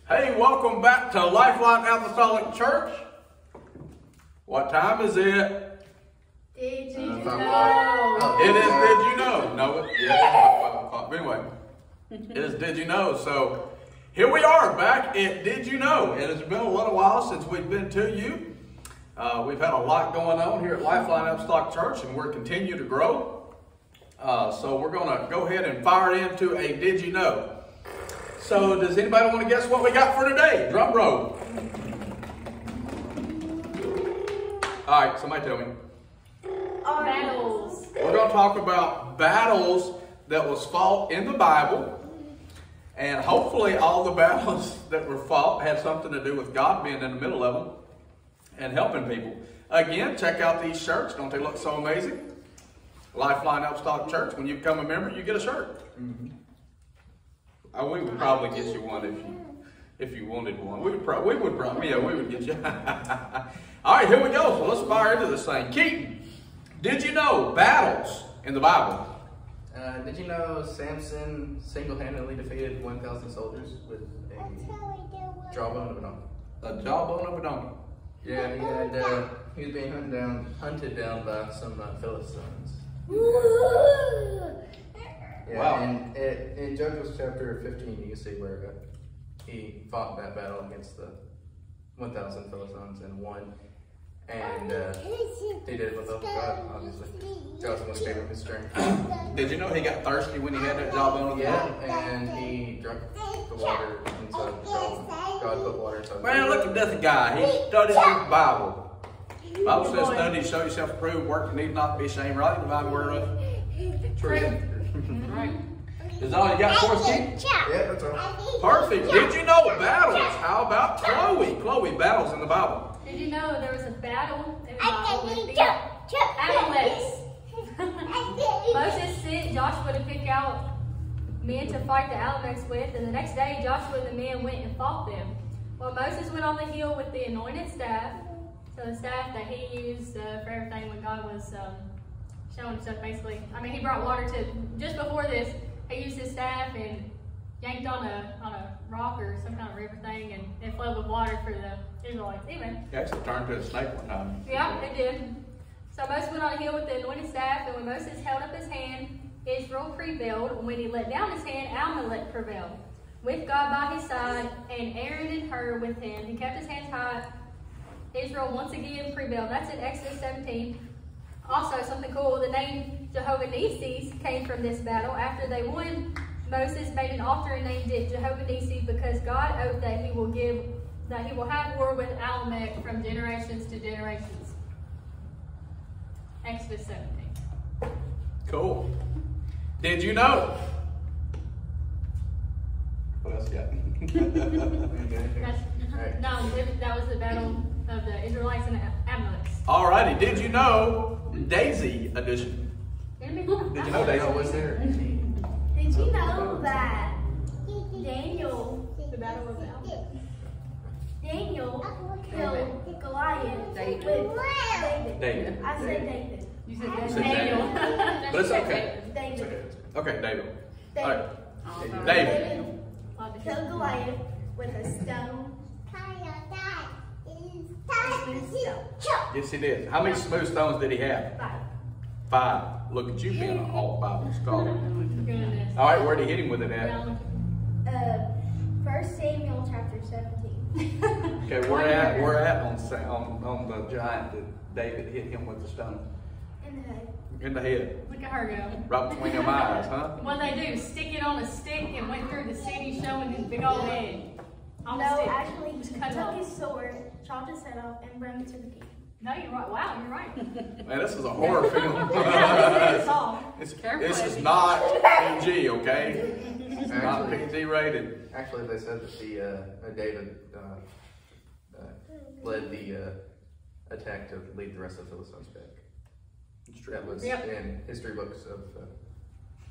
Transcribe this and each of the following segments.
Hey, welcome back to Lifeline Apostolic Church. What time is it? Did you know? It is Did You Know? No, yeah, anyway, it is Did You Know? So here we are back at Did You Know? It has been a little while since we've been to you. We've had a lot going on here at Lifeline Apostolic Church, and we're continuing to grow. So we're going to go ahead and fire it into a Did You Know? So does anybody want to guess what we got for today? Drum roll. All right, somebody tell me. Battles. We're going to talk about battles that was fought in the Bible. And hopefully all the battles that were fought had something to do with God being in the middle of them and helping people. Again, check out these shirts. Don't they look so amazing? Lifeline Apostolic Church. When you become a member, you get a shirt. We would probably get you one if you wanted one. We would get you. All right, here we go. So let's fire into this thing. Keaton, did you know battles in the Bible? Did you know Samson single-handedly defeated 1,000 soldiers with a jawbone of a donkey? A jawbone of a donkey. Yeah, he was being hunted down by some Philistines. Yeah, Wow. And in Judges chapter 15, you can see where he fought that battle against the 1,000 Philistines and won. And he did it with the help of God, obviously. God's one gave him his strength. Did you know he got thirsty when he had that jawbone of the donkey? Yeah, and he drank the water inside the jawbone. God put water inside the Man, look at this guy. He studies his Bible. The Bible says, study, show yourself approved, work, and need not to be ashamed. Right? The Bible word of truth. Right. Is that all you got for us, Keith? Yeah, that's all. Perfect. Did you know battles? How about Chloe? Chloe, battles in the Bible. Did you know there was a battle in the Bible with the Amaleks? Moses sent Joshua to pick out men to fight the Amaleks with, and the next day Joshua and the men went and fought them. Well, Moses went on the hill with the anointed staff, so the staff that he used for everything when God was showing him stuff, basically. I mean, he brought water to, just before this, he used his staff and yanked on a rock or some kind of river thing, and it flowed with water for the Israelites. Anyway. He actually turned to a snake one time. Yeah, it did. So Moses went on a hill with the anointed staff, and when Moses held up his hand, Israel prevailed. And when he let down his hand, Amalek prevailed. With God by his side, and Aaron and Hur with him, he kept his hands high. Israel once again prevailed. That's in Exodus 17. Also, something cool, the name Jehovah Nissi came from this battle. After they won, Moses made an altar and named it Jehovah Nissi because God oathed that he will have war with Amalek from generations to generations. Exodus 17. Cool. Did you know? What else you got? That was the battle of the Israelites and the Amaleks. Alrighty. Did you know Daisy edition? Did you know Daisy was there? Did you know that Daniel killed Goliath with David? I said David. You said Daniel. But it's okay. David. Okay, David. David. All right. David. Killed Goliath with a stone. Yes, he did. How many smooth stones did he have? 5. Look at you being an all-Bible scholar. Goodness. All right, where'd he hit him with it at? 1 Samuel chapter 17. Okay, we're at on the giant that David hit him with the stone. In the head. In the head. Look at her go. Right between them eyes, huh? What they do? Stick it on a stick and went through the city showing his big old head. On the No, stick. actually, he Just cut it took off. his sword, chopped his head off, and brought it to the king. No, you're right. Wow, you're right. Man, this is a horror film. This is not PG, okay? It's not PG rated. Actually, they said that David led the attack to lead the rest of the Philistines back. That was in history books of.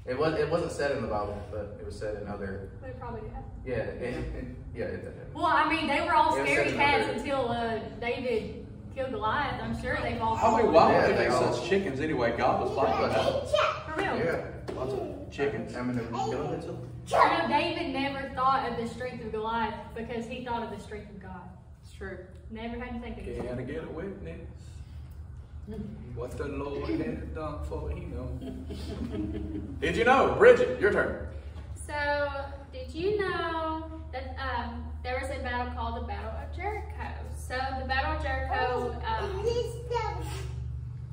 It wasn't said in the Bible, but it was said in other. They probably did. Yeah, it did. Well, I mean, they were all Yeah, scary seven cats other- until David killed Goliath. I'm sure they've all. I mean, why would Yeah, they they make all- such chickens anyway? God was like that. For real. Yeah. Lots of chickens. I mean, they were killing it. David never thought of the strength of Goliath because he thought of the strength of God. It's true. Never had to think of it. Can I get a witness? What the Lord has done for him. Did you know? Bridget, your turn. So, did you know that there was a battle called the Battle of Jericho? So, the Battle of Jericho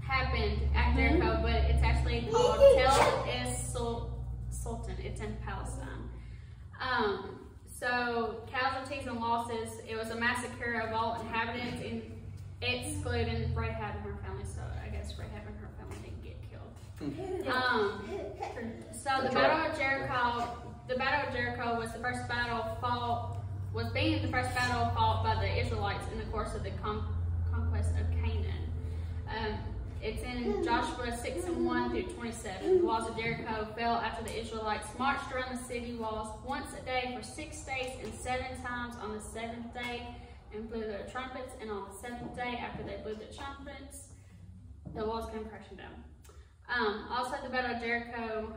happened at Jericho, but it's actually called Tel Es-Sultan. It's in Palestine. So, casualties and losses, it was a massacre of all inhabitants, excluding Rahab and her family. So, I guess Rahab and her family didn't get killed. So, the Battle of Jericho was the first battle fought by the Israelites in the course of the conquest of Canaan. It's in Joshua 6:1 through 27. The walls of Jericho fell after the Israelites marched around the city walls once a day for 6 days and 7 times on the 7th day and blew their trumpets. And on the 7th day, after they blew their trumpets, the walls came crashing down. Also, the Battle of Jericho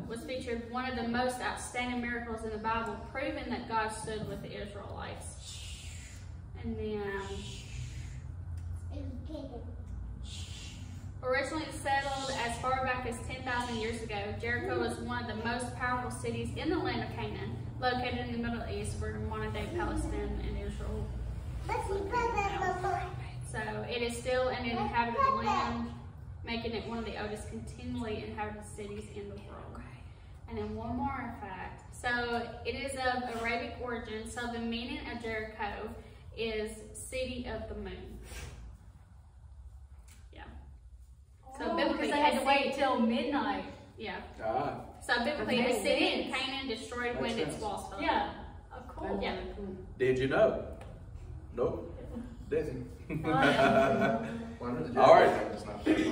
was featured one of the most outstanding miracles in the Bible, proving that God stood with the Israelites. And then, originally settled as far back as 10,000 years ago, Jericho was one of the most powerful cities in the land of Canaan, located in the Middle East, where modern-day Palestine and Israel is located now. So it is still an inhabited land, making it one of the oldest continually inhabited cities in the world. And then one more fact. So it is of Arabic origin. So the meaning of Jericho is city of the moon. Yeah. So Because they had to wait till midnight. Yeah. Ah. So biblically, the city in Canaan destroyed when its walls fell. Yeah. Of course. Yeah. Did you know? Nope. Didn't. All right.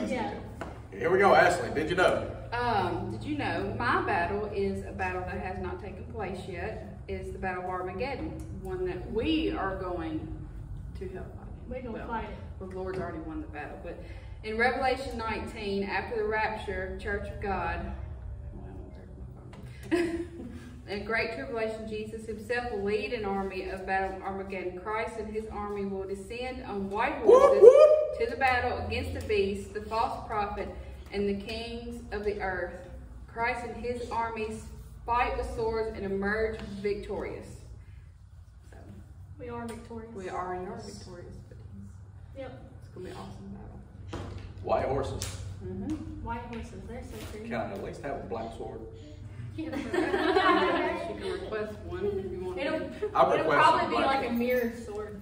Yeah. Here we go, Ashley. Did you know? Did you know my battle is a battle that has not taken place yet? Is the Battle of Armageddon, one that we are going to help fight. We're going to fight it. Well, the Lord's already won the battle. But in Revelation 19, after the rapture, Church of God, in great tribulation, Jesus himself will lead an army of Battle of Armageddon. Christ and his army will descend on white horses to the battle against the beast, the false prophet, and the kings of the earth. Christ and his armies fight with swords and emerge victorious. So, We are victorious. we already are victorious. But Yep. it's going to be an awesome battle. White horses. White horses, they're so pretty. Can I at least have a black sword? You can request one if you want. It'll request probably some be black. like a mirrored sword.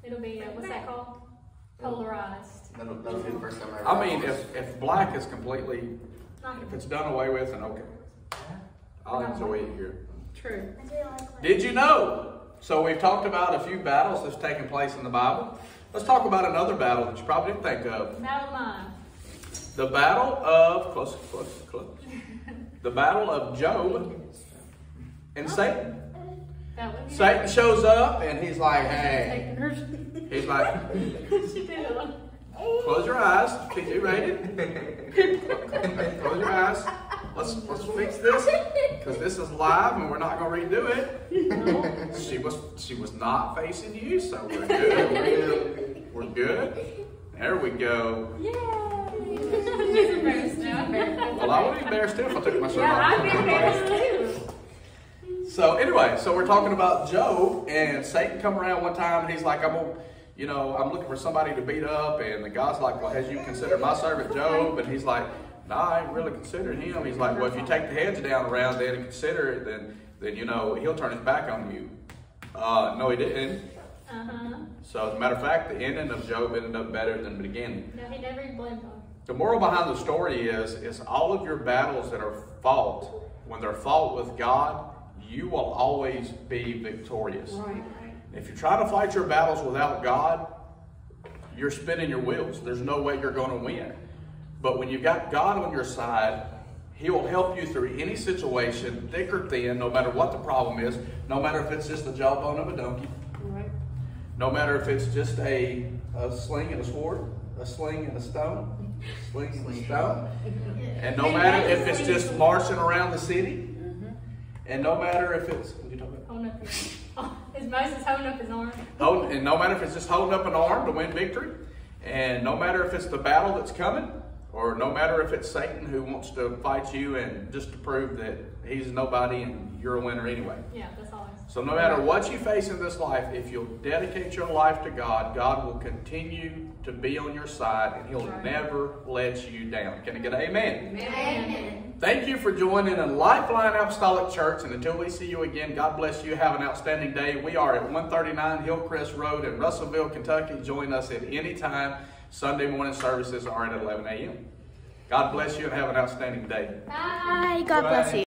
It'll be, what's that called? Polarized. That'll be the first time I ever. I mean, if black is completely, if it's done away with, then okay. I'll enjoy it here. True. Did you know? So we've talked about a few battles that's taken place in the Bible. Let's talk about another battle that you probably didn't think of. Battle of mine. The battle of, close. The battle of Job and Satan. That would be Satan shows up and he's like, hey. He's like, close your eyes. PG rated. Close your eyes. Let's fix this because this is live and we're not going to redo it. She was not facing you, so we're good. We're good. There we go. Well, I would be embarrassed too if I took my shirt off. Yeah, I'd be embarrassed too. So anyway, so we're talking about Job, and Satan come around one time and he's like, I'm looking for somebody to beat up, and the God's like, well, has you considered my servant Job? And he's like, no, I ain't really considering him. He's like, well, if you take the heads down around then and consider it, then he'll turn his back on you. No, he didn't. So as a matter of fact, the ending of Job ended up better than the beginning. No, he never even blamed on. The moral behind the story is all of your battles that are fought, when they're fought with God, you will always be victorious. Right. If you try to fight your battles without God, you're spinning your wheels. There's no way you're going to win. But when you've got God on your side, He will help you through any situation, thick or thin, no matter what the problem is, no matter if it's just the jawbone of a donkey, Right. no matter if it's just a sling and a sword, a sling and a stone, and no matter if it's just marching around the city. And no matter if it's, what are you talking about? Holding up his arm. Is Moses holding up his arm? And no matter if it's just holding up an arm to win victory, and no matter if it's the battle that's coming, or no matter if it's Satan who wants to fight you and just to prove that he's nobody and you're a winner anyway. Yeah, that's all. So no matter what you face in this life, if you'll dedicate your life to God, God will continue to be on your side and He'll never let you down. Can I get an amen? Amen. Thank you for joining a Lifeline Apostolic Church, and until we see you again, God bless you. Have an outstanding day. We are at 139 Hillcrest Road in Russellville, Kentucky. Join us at any time. Sunday morning services are at 11 a.m. God bless you and have an outstanding day. Bye. God bless you.